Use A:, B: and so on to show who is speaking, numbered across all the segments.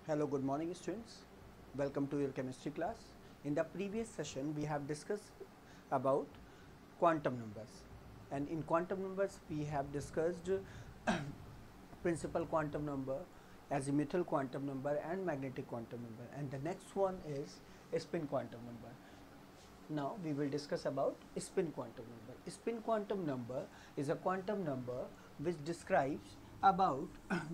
A: Hello, good morning students. Welcome to your chemistry class. In the previous session we have discussed about quantum numbers, and in quantum numbers we have discussed principal quantum number, azimuthal quantum number and magnetic quantum number, and the next one is spin quantum number. Now we will discuss about spin quantum number. Spin quantum number is a quantum number which describes about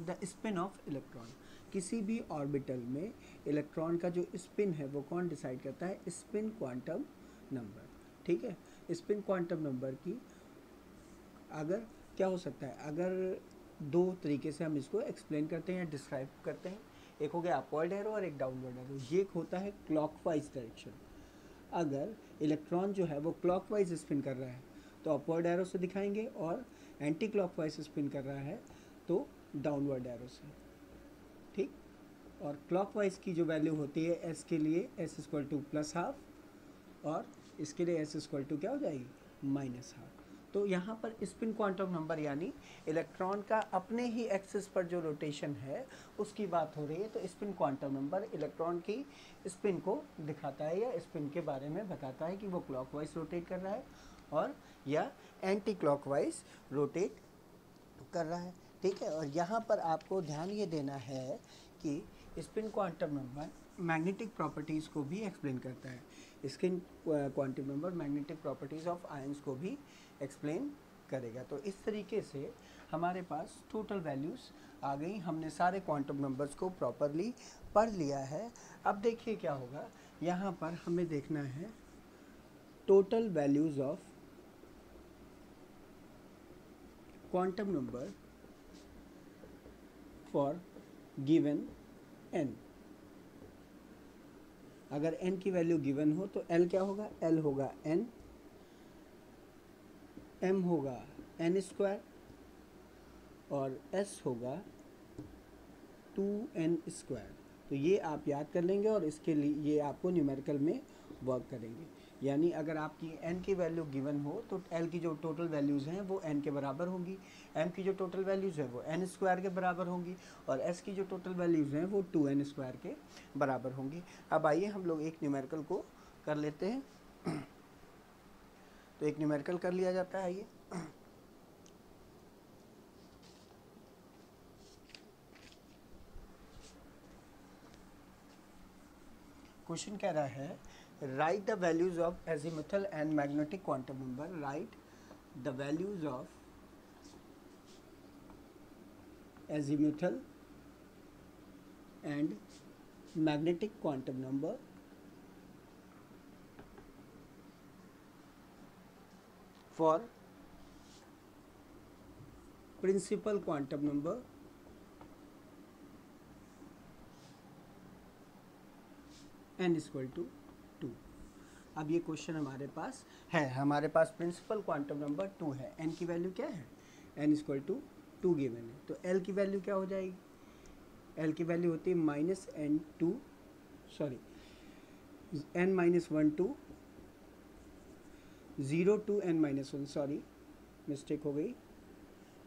A: the spin of electron. किसी भी orbital में electron का जो spin है वो कौन decide करता है? Spin quantum number. ठीक है. स्पिन क्वांटम नंबर की अगर क्या हो सकता है, अगर दो तरीके से हम इसको एक्सप्लेन करते हैं या डिस्क्राइब करते हैं. एक हो गया अपवर्ड एरो और एक डाउनवर्ड एरो. ये होता है क्लॉकवाइज डायरेक्शन. अगर इलेक्ट्रॉन जो है वो क्लॉकवाइज स्पिन कर रहा है तो अपवर्ड एरो से दिखाएंगे, और एंटी क्लॉकवाइज स्पिन कर रहा है तो डाउनवर्ड एरो से. ठीक. और क्लॉकवाइज की जो वैल्यू होती है एस के लिए S equal two plus half, और इसके लिए एस इक्वल टू क्या हो जाएगी? Minus half. तो यहाँ पर स्पिन क्वांटम नंबर यानी इलेक्ट्रॉन का अपने ही एक्सिस पर जो रोटेशन है उसकी बात हो रही है. तो स्पिन क्वांटम नंबर इलेक्ट्रॉन की स्पिन को दिखाता है या स्पिन के बारे में बताता है कि वो क्लॉकवाइज रोटेट कर रहा है और या एंटी क्लॉकवाइज रोटेट कर रहा है. ठीक है. और यहाँ पर आपको ध्यान ये देना है कि spin quantum number magnetic properties को भी एक्सप्लेन करता है. Spin quantum number magnetic properties of ions को भी एक्सप्लेन करेगा. तो इस तरीके से हमारे पास टोटल वैल्यूज़ आ गई. हमने सारे क्वांटम नंबर्स को प्रॉपरली पढ़ लिया है. अब देखिए क्या होगा. यहाँ पर हमें देखना है total values of quantum number for given n. अगर n की वैल्यू गिवन हो तो l क्या होगा? l होगा n, m होगा n स्क्वायर और s होगा 2n स्क्वायर. तो ये आप याद कर लेंगे और इसके लिए ये आपको न्यूमेरिकल में वर्क करेंगे. यानी अगर आपकी n की वैल्यू गिवन हो तो l की जो टोटल वैल्यूज़ हैं वो n के बराबर होंगी, m की जो टोटल वैल्यूज़ है वो n स्क्वायर के बराबर होंगी, और s की जो टोटल वैल्यूज़ हैं वो 2n स्क्वायर के बराबर होंगी. अब आइए हम लोग एक न्यूमेरिकल को कर लेते हैं. तो एक न्यूमेरिकल कर लिया जाता है. ये क्वेश्चन कह रहा है right the values of azimuthal and magnetic quantum number. Right the values of azimuthal and magnetic quantum number for principal quantum number n equal to 2. अब ये क्वेश्चन हमारे पास है. हमारे पास प्रिंसिपल क्वांटम नंबर 2 है. n की वैल्यू क्या है? n equal to 2 given है. तो l की वैल्यू क्या हो जाएगी? l की वैल्यू होती है minus n to sorry n minus 1 to 0 to n minus 1. Sorry mistake हो गई.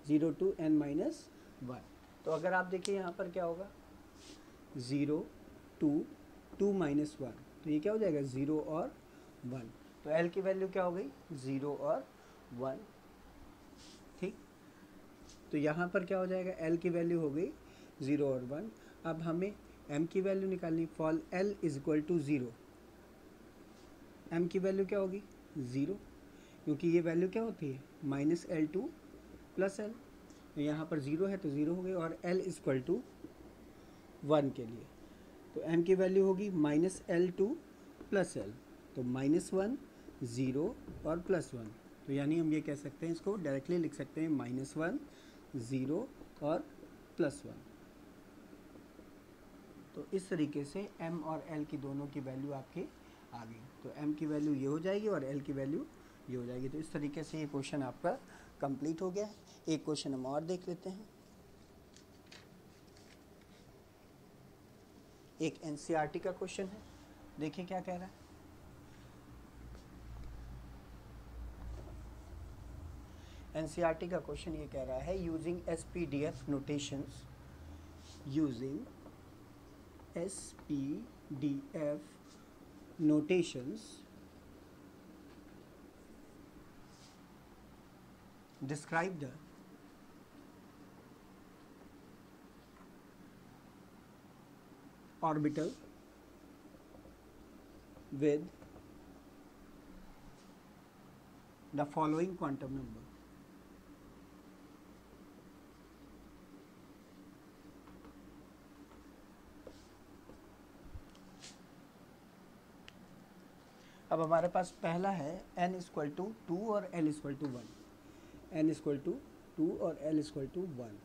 A: 0 टू n माइनस 1. तो अगर आप देखिए यहाँ पर क्या होगा? 0 टू 2 माइनस 1. तो ये क्या हो जाएगा? 0 और 1. तो l की वैल्यू क्या हो गई? 0 और 1. ठीक. तो यहाँ पर क्या हो जाएगा? l की वैल्यू हो गई 0 और 1. अब हमें m की वैल्यू निकालनी. For l is equal to 0. m की वैल्यू क्या होगी? 0, क्योंकि ये वैल्यू क्या होती है? Minus l to plus l. यहाँ पर 0 है तो 0 हो गई. और l इक्वल टू 1 के लिए तो m की वैल्यू होगी minus l to plus l. तो माइनस 1, 0 और प्लस 1. तो यानी हम ये कह सकते हैं, इसको डायरेक्टली लिख सकते हैं माइनस 1, 0 और प्लस 1. तो इस तरीके से m और l की दोनों की वैल्यू आपकी आ गई. तो m की वैल्यू ये हो जाएगी और l की वैल्यू ये हो जाएगी. तो इस तरीके से ये क्वेश्चन आपका कंप्लीट हो गया है. एक क्वेश्चन हम और देख लेते हैं. एक एनसीईआरटी का क्वेश्चन है. देखिए क्या कह रहा है. एनसीईआरटी का क्वेश्चन ये कह रहा है using SPDF notations, using SPDF notations describe the orbital with the following quantum number. अब हमारे पास पहला है n इक्वल टू 2 और l equal to 1, n equal to 2 और l equal to 1।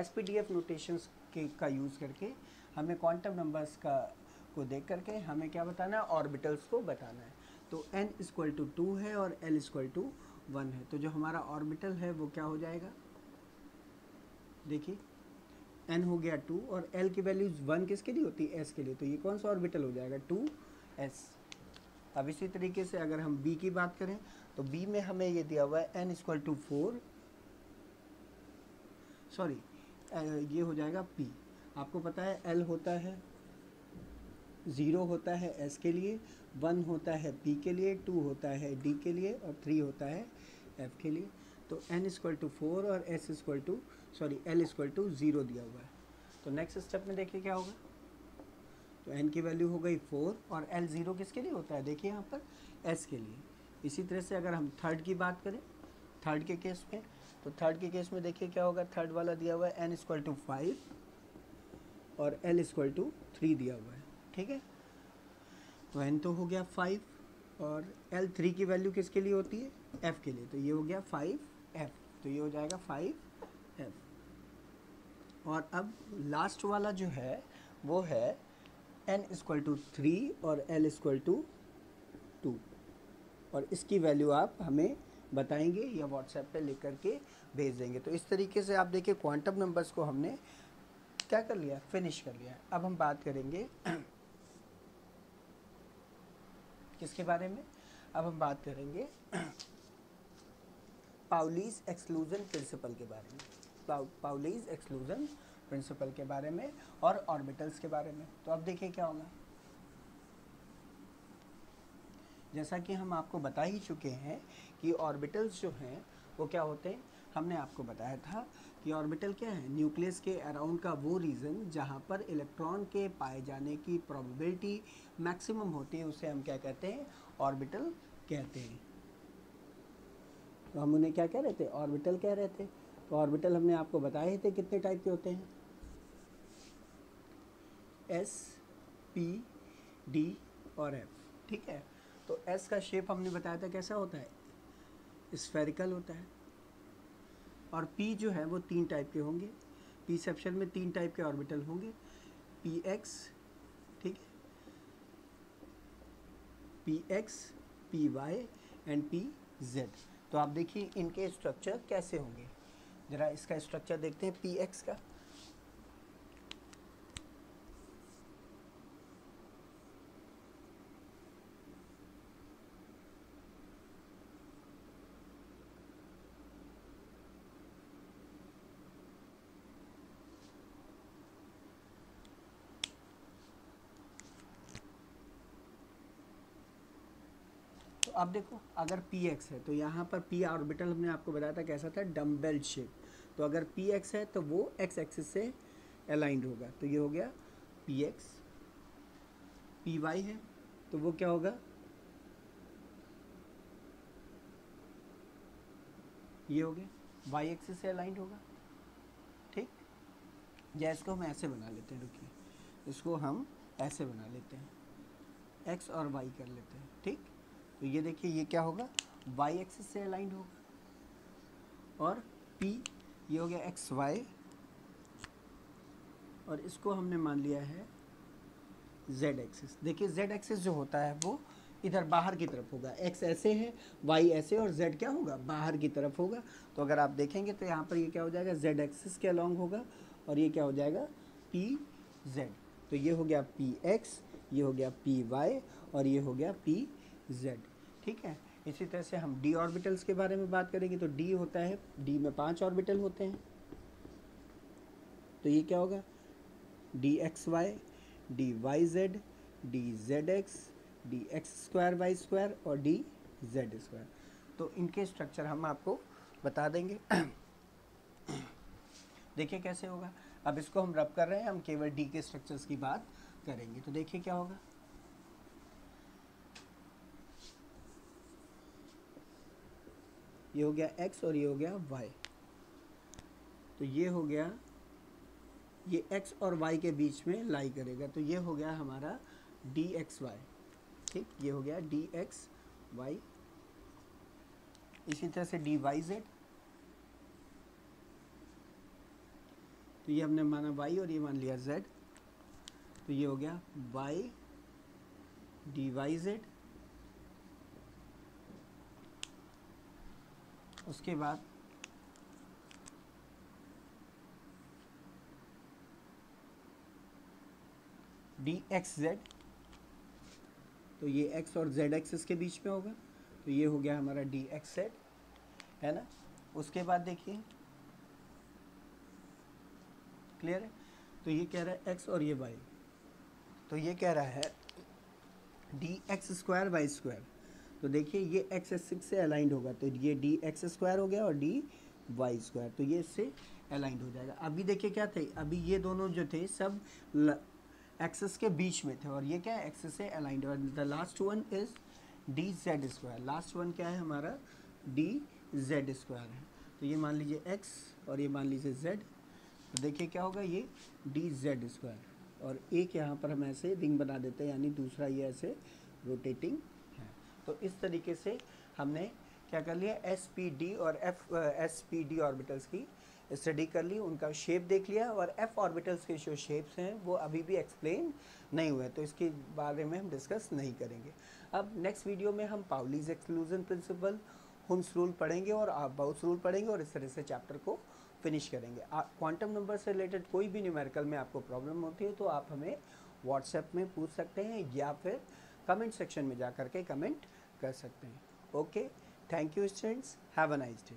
A: SPDF notations का यूज़ करके हमें क्वांटम नंबर्स को देख करके हमें क्या बताना है, ऑर्बिटल्स को बताना है। तो n इक्वल टू 2 है और l इक्वल टू 1 है, तो जो हमारा ऑर्बिटल है वो क्या हो जाएगा, देखिए n हो गया 2 और l की वैल्यू 1 किसके लिए होती है, s के लिए, तो ये कौन सा ऑर्बिटल हो जाएगा, 2s। अब इसी तरीके से अगर हम b की बात करें तो b में हमें ये दिया हुआ है n इक्वल टू 4, सॉरी ये हो जाएगा p। आपको पता है l होता है 0 होता है s के लिए, 1 होता है p के लिए, 2 होता है d के लिए और 3 होता है f के लिए। तो n इक्वल टू 4 और s equal to l equal to 0 दिया हुआ है। तो नेक्स्ट स्टेप में देखिए क्या होगा, तो n की वैल्यू हो गई 4 और l 0 किसके लिए होता है, देखिए यहाँ पर s के लिए। इसी तरह से अगर हम थर्ड की बात करें, थर्ड के केस में, तो थर्ड के केस में देखिए क्या होगा, थर्ड वाला दिया हुआ है n इक्वल टू 5 और l इक्वल टू 3 दिया हुआ है, ठीक है। तो n तो हो गया 5 और l 3 की वैल्यू किसके लिए होती है, f के लिए, तो ये हो गया 5f, तो ये हो जाएगा 5f। और अब लास्ट वाला जो है वो है n इक्वल टू 3 और l इक्वल टू 2, और इसकी वैल्यू आप हमें बताएंगे या व्हाट्सएप पे लिख करके भेज देंगे। तो इस तरीके से आप देखिए क्वांटम नंबर्स को हमने क्या कर लिया, फिनिश कर लिया। अब हम बात करेंगे किसके बारे में, अब हम बात करेंगे पाउलीज एक्सक्लूजन प्रिंसिपल के बारे में, पाउलीज एक्सक्लूजन प्रिंसिपल के बारे में और ऑर्बिटल्स के बारे में। तो अब देखिए क्या होगा, जैसा कि हम आपको बता ही चुके हैं कि ऑर्बिटल्स जो हैं वो क्या होते हैं, हमने आपको बताया था कि ऑर्बिटल क्या है, न्यूक्लियस के अराउंड का वो रीजन जहाँ पर इलेक्ट्रॉन के पाए जाने की प्रोबेबिलिटी मैक्सिमम होती है, उसे हम क्या कहते हैं, ऑर्बिटल कहते हैं। तो हम उन्हें क्या कह रहे थे, ऑर्बिटल कह रहे थे। तो ऑर्बिटल हमने आपको बताए थे कितने टाइप के होते हैं, S, P, D और F, ठीक है। तो S का शेप हमने बताया था कैसा होता है, स्फेरिकल होता है। और P जो है वो 3 टाइप के होंगे, P सेक्शन में 3 टाइप के ऑर्बिटल होंगे, PX, ठीक है, PX, PY एंड PZ। तो आप देखिए इनके स्ट्रक्चर कैसे होंगे, जरा इसका स्ट्रक्चर देखते हैं PX का। तो अब देखो अगर PX है तो यहाँ पर P ऑर्बिटल हमने आपको बताया था कैसा था, डम्बेल शेप। तो अगर PX है तो वो x एक्सिस से अलाइंड होगा, तो ये हो गया PX। PY है तो वो क्या होगा, ये हो गया y एक्सिस से अलाइंड होगा, ठीक। या इसको हम ऐसे बना लेते हैं, रुकिए, इसको हम ऐसे बना लेते हैं, x और y कर लेते हैं, ठीक। तो ये देखिए ये क्या होगा, y एक्सिस से अलाइंड होगा, और P ये हो गया XY, और इसको हमने मान लिया है Z एक्सिस। देखिए Z एक्सिस जो होता है वो इधर बाहर की तरफ होगा, x ऐसे है, y ऐसे, और z क्या होगा, बाहर की तरफ होगा। तो अगर आप देखेंगे तो यहाँ पर ये क्या हो जाएगा, z एक्सिस के अलॉन्ग होगा, और ये क्या हो जाएगा, PZ। तो ये हो गया PX, ये हो गया PY और ये हो गया PZ, ठीक है। इसी तरह से हम d ऑर्बिटल्स के बारे में बात करेंगे। तो d होता है, d में 5 ऑर्बिटल होते हैं। तो ये क्या होगा, D X Y, D Y Z, D Z X, D X square Y square और डी जेड स्क्वायर। तो इनके स्ट्रक्चर हम आपको बता देंगे। देखिए कैसे होगा। अब इसको हम रब कर रहे हैं, हम केवल डी के स्ट्रक्चर्स की बात करेंगे। तो देखिए क्या होगा, ये हो गया x और ये हो गया y। तो ये हो गया, ये x और y के बीच में लाई करेगा। तो ये हो गया हमारा dxy, ठीक, ये हो गया dxy। इसी तरह से dyz, तो ये हमने माना y और ये मान लिया z। तो ये हो गया y dyz। उसके बाद dxz, तो ये x और z एक्सिस के बीच में होगा। तो ये हो गया हमारा dxz, है ना। उसके बाद देखिए, क्लियर है। तो ये कह रहा है x और ये y, तो ये कह रहा है dx स्क्वायर वाई स्क्वायर। तो देखिए ये x एक्सिस से अलाइंड होगा, तो ये dx स्क्वायर हो गया और dy स्क्वायर, तो ये इससे अलाइंड हो जाएगा। अभी देखिए क्या थे, अभी ये दोनों जो थे सब एक्सिस के बीच में थे और ये क्या है, एक्सिस से अलाइंड। और the last one is D Z square. Last one क्या है हमारा, डी जेड स्क्वायर है। तो ये मान लीजिए x और ये मान लीजिए z। तो देखिए क्या होगा, ये डी जेड स्क्वायर और एक यहाँ पर हम ऐसे रिंग बना देते हैं, यानी दूसरा ये ऐसे रोटेटिंग है। तो इस तरीके से हमने क्या कर लिया, एस पी डी और एस पी डी ऑर्बिटल्स की स्टडी कर ली, उनका शेप देख लिया। और एफ ऑर्बिटल्स के जो शेप्स हैं वो अभी भी एक्सप्लेन नहीं हुए, तो इसके बारे में हम डिस्कस नहीं करेंगे। अब नेक्स्ट वीडियो में हम पाउलीज एक्सक्लूजन प्रिंसिपल, हुम्स रूल पढ़ेंगे और बाउस रूल पढ़ेंगे और इस तरह से चैप्टर को फिनिश करेंगे। क्वांटम नंबर से रिलेटेड कोई भी न्यूमेरिकल में आपको प्रॉब्लम होती है तो आप हमें व्हाट्सएप में पूछ सकते हैं या फिर कमेंट सेक्शन में जा कर के कमेंट कर सकते हैं। Okay, thank you students, have a nice day.